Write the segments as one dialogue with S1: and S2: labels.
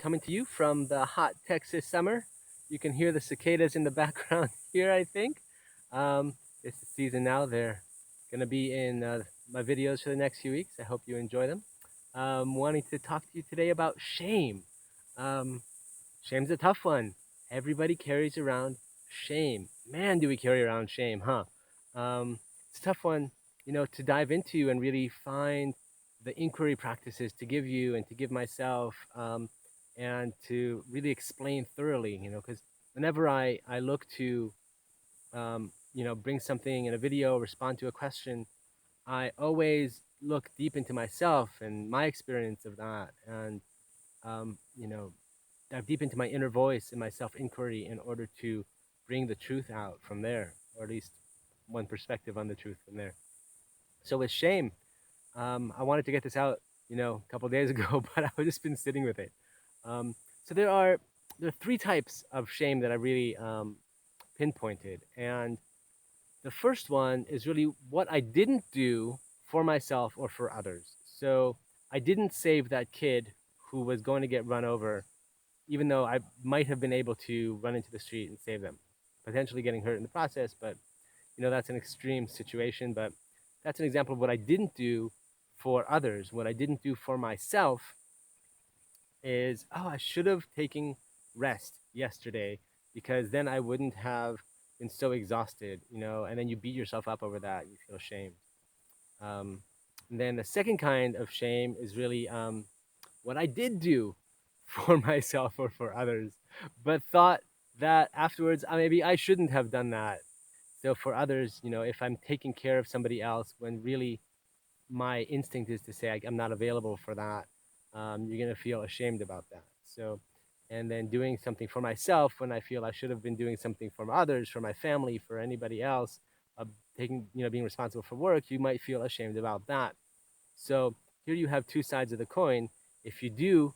S1: coming to you from the hot Texas summer. You can hear the cicadas in the background here, I think. Um, it's the season now. They're going to be in my videos for the next few weeks. I hope you enjoy them. Wanting to talk to you today about shame. Um, Shame's a tough one. Everybody carries around shame. Man, do we carry around shame, huh? It's a tough one, to dive into and really find the inquiry practices to give you and to give myself, and to really explain thoroughly, because whenever I look to, bring something in a video, respond to a question, I always look deep into myself and my experience of that, and um, you know, dive deep into my inner voice and my self inquiry in order to bring the truth out from there, or at least one perspective on the truth from there. So with shame, I wanted to get this out, a couple of days ago, but I've just been sitting with it. Um, so there are three types of shame that I really pinpointed, and the first one is really what I didn't do for myself or for others. So I didn't save that kid who was going to get run over, even though I might have been able to run into the street and save them, potentially getting hurt in the process. But that's an extreme situation. But that's an example of what I didn't do for others. What I didn't do for myself is, oh, I should have taken rest yesterday because then I wouldn't have been so exhausted, and then you beat yourself up over that. You feel shame. Um, and then the second kind of shame is really what I did do for myself or for others, but thought that afterwards maybe I shouldn't have done that. So for others, if I'm taking care of somebody else when really my instinct is to say I'm not available for that, you're gonna feel ashamed about that. So, and then doing something for myself when I feel I should have been doing something for others, for my family, for anybody else, taking, being responsible for work, you might feel ashamed about that. So here you have two sides of the coin. If you do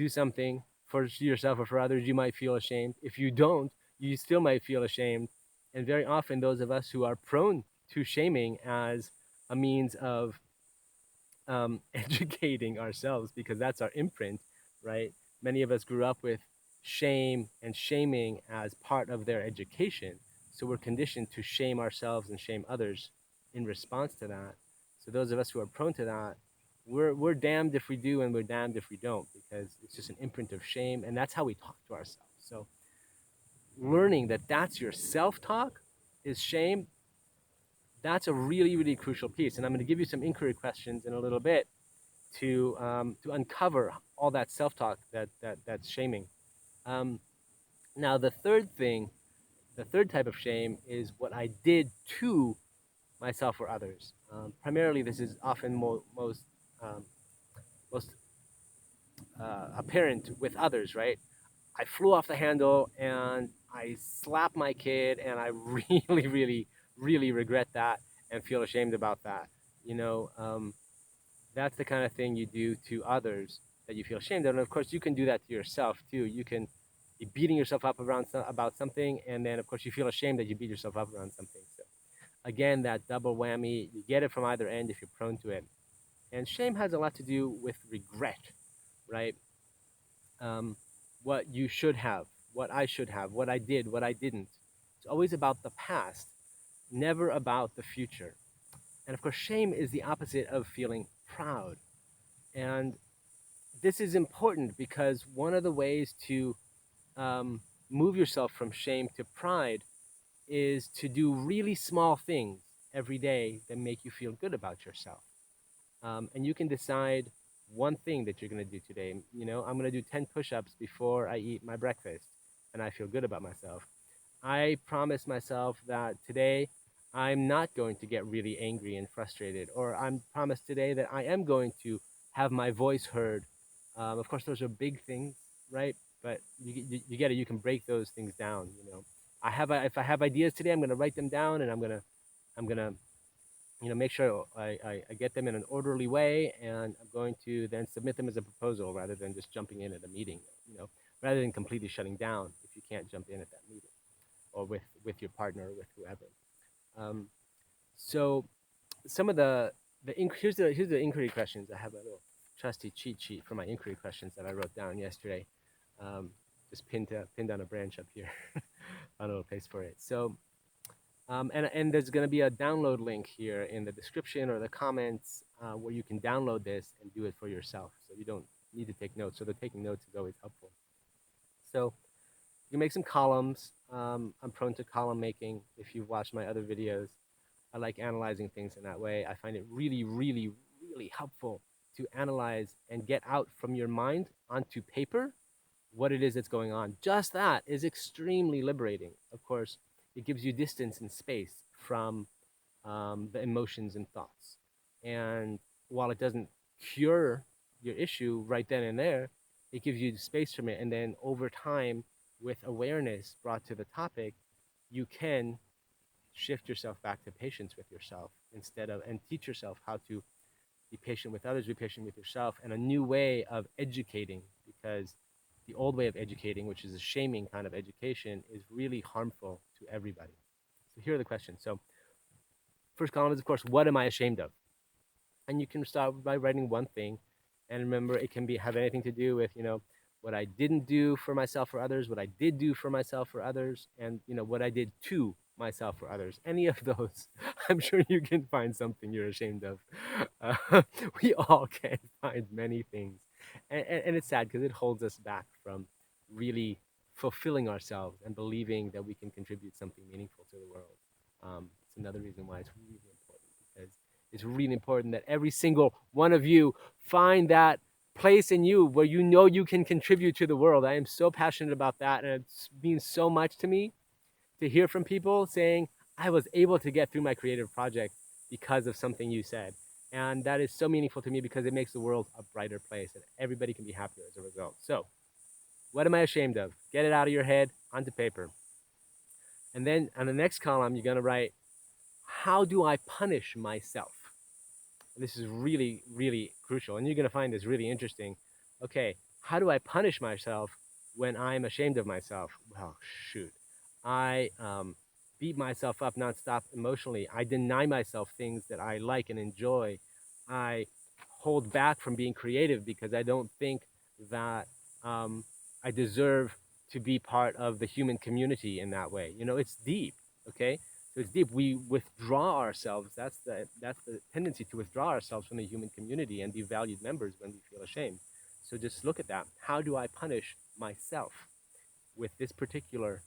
S1: something for yourself or for others, you might feel ashamed. If you don't, you still might feel ashamed. And very often, those of us who are prone to shaming as a means of educating ourselves, because that's our imprint, right? Many of us grew up with shame and shaming as part of their education. So we're conditioned to shame ourselves and shame others in response to that. So those of us who are prone to that, we're damned if we do and we're damned if we don't, because it's just an imprint of shame, and that's how we talk to ourselves. So learning that that's your self-talk is shame, that's a really, really crucial piece. And I'm going to give you some inquiry questions in a little bit to uncover all that self-talk that's shaming. Um, Now, the third type of shame is what I did to myself or others. Primarily, this is often um, most apparent with others, right? I flew off the handle and I slapped my kid, and I really, really, really regret that and feel ashamed about that. You know, that's the kind of thing you do to others that you feel ashamed of. And of course, you can do that to yourself too. You can be beating yourself up about something, and then of course you feel ashamed that you beat yourself up around something. So again, that double whammy, you get it from either end if you're prone to it. And shame has a lot to do with regret, right? Um, what you should have, what I should have, what I did, what I didn't. It's always about the past, never about the future. And of course, shame is the opposite of feeling proud. And this is important because one of the ways to um, move yourself from shame to pride is to do really small things every day that make you feel good about yourself. And you can decide one thing that you're going to do today. I'm going to do 10 push ups before I eat my breakfast, and I feel good about myself. I promise myself that today I'm not going to get really angry and frustrated, or I'm promised today that I am going to have my voice heard. Of course, those are big things, right? But you get it. You can break those things down. If I have ideas today, I'm going to write them down, and I'm gonna make sure I get them in an orderly way, and I'm going to then submit them as a proposal rather than just jumping in at a meeting. Rather than completely shutting down if you can't jump in at that meeting, or with your partner or with whoever. Um, so some of here's the inquiry questions. I have a little trusty cheat sheet for my inquiry questions that I wrote down yesterday. just pinned on a branch up here. Found a little place for it. So, and there's going to be a download link here in the description or the comments where you can download this and do it for yourself. So you don't need to take notes. So the taking notes is always helpful. So you make some columns. I'm prone to column making. If you've watched my other videos, I like analyzing things in that way. I find it really, really, really helpful to analyze and get out from your mind onto paper what it is that's going on. Just that is extremely liberating. Of course, it gives you distance and space from the emotions and thoughts. And while it doesn't cure your issue right then and there, it gives you space from it. And then over time, with awareness brought to the topic, you can shift yourself back to patience with yourself instead of, and teach yourself how to be patient with others, be patient with yourself, and a new way of educating, because the old way of educating, which is a shaming kind of education, is really harmful to everybody. So here are the questions. So first column is, of course, what am I ashamed of? And you can start by writing one thing, and remember, it can be have anything to do with, what I didn't do for myself or others, what I did do for myself or others, and what I did to myself or others. Any of those, I'm sure you can find something you're ashamed of. We all can find many things, and it's sad because it holds us back from really fulfilling ourselves and believing that we can contribute something meaningful to the world. It's another reason why it's really important, because it's really important that every single one of you find that place in you where you know you can contribute to the world. I am so passionate about that, and it means so much to me to hear from people saying, I was able to get through my creative project because of something you said. And that is so meaningful to me because it makes the world a brighter place and everybody can be happier as a result. So, what am I ashamed of? Get it out of your head onto paper. And then on the next column, you're going to write, how do I punish myself? This is really, really crucial. And you're going to find this really interesting. Okay, how do I punish myself when I'm ashamed of myself? Well, shoot. I beat myself up nonstop emotionally. I deny myself things that I like and enjoy. I hold back from being creative because I don't think that I deserve to be part of the human community in that way. It's deep, okay? So it's deep. We withdraw ourselves. That's the tendency to withdraw ourselves from the human community and be valued members when we feel ashamed. So just look at that. How do I punish myself with this particular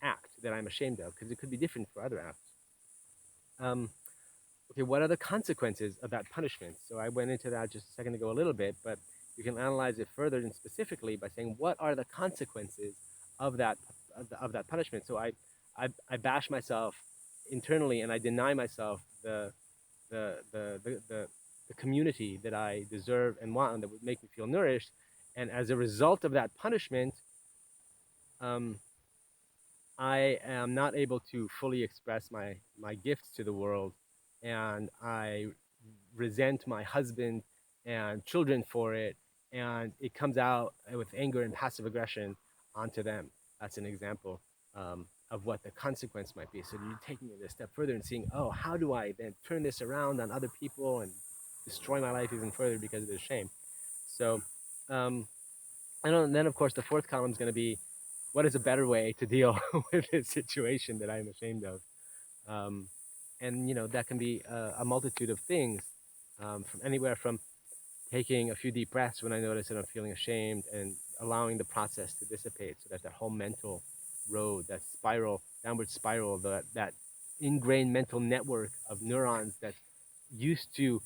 S1: act that I'm ashamed of? Because it could be different for other acts. Okay, what are the consequences of that punishment? So I went into that just a second ago a little bit, but you can analyze it further and specifically by saying, what are the consequences of that punishment? So I bash myself internally and I deny myself the community that I deserve and want and that would make me feel nourished. And as a result of that punishment, I am not able to fully express my gifts to the world, and I resent my husband and children for it, and it comes out with anger and passive aggression onto them. That's an example of what the consequence might be. So you're taking it a step further and seeing, oh, how do I then turn this around on other people and destroy my life even further because of this shame? So, and then of course the fourth column is going to be, what is a better way to deal with this situation that I'm ashamed of? And that can be a multitude of things, from anywhere from taking a few deep breaths when I notice that I'm feeling ashamed and allowing the process to dissipate so that whole mental road, that spiral, downward spiral, that ingrained mental network of neurons that used to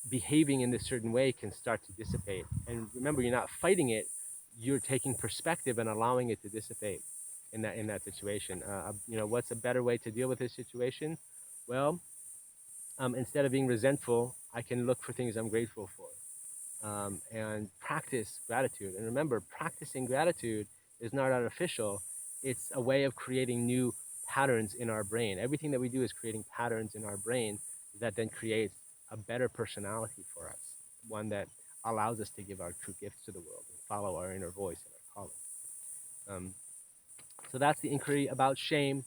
S1: behaving in this certain way can start to dissipate. And remember, you're not fighting it, you're taking perspective and allowing it to dissipate in that situation. What's a better way to deal with this situation? Well, instead of being resentful, I can look for things I'm grateful for. And practice gratitude. And remember, practicing gratitude is not artificial. It's a way of creating new patterns in our brain. Everything that we do is creating patterns in our brain that then creates a better personality for us, one that allows us to give our true gifts to the world and follow our inner voice and our calling. So that's the inquiry about shame.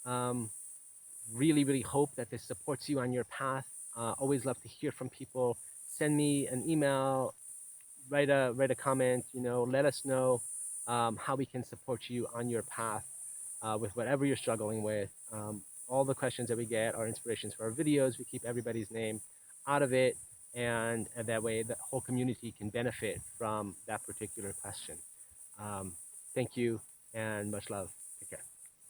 S1: Really, really hope that this supports you on your path. Always love to hear from people. Send me an email, write a comment, let us know how we can support you on your path with whatever you're struggling with. All the questions that we get are inspirations for our videos. We keep everybody's name out of it, and that way the whole community can benefit from that particular question. Um, Thank you and much love. Take care.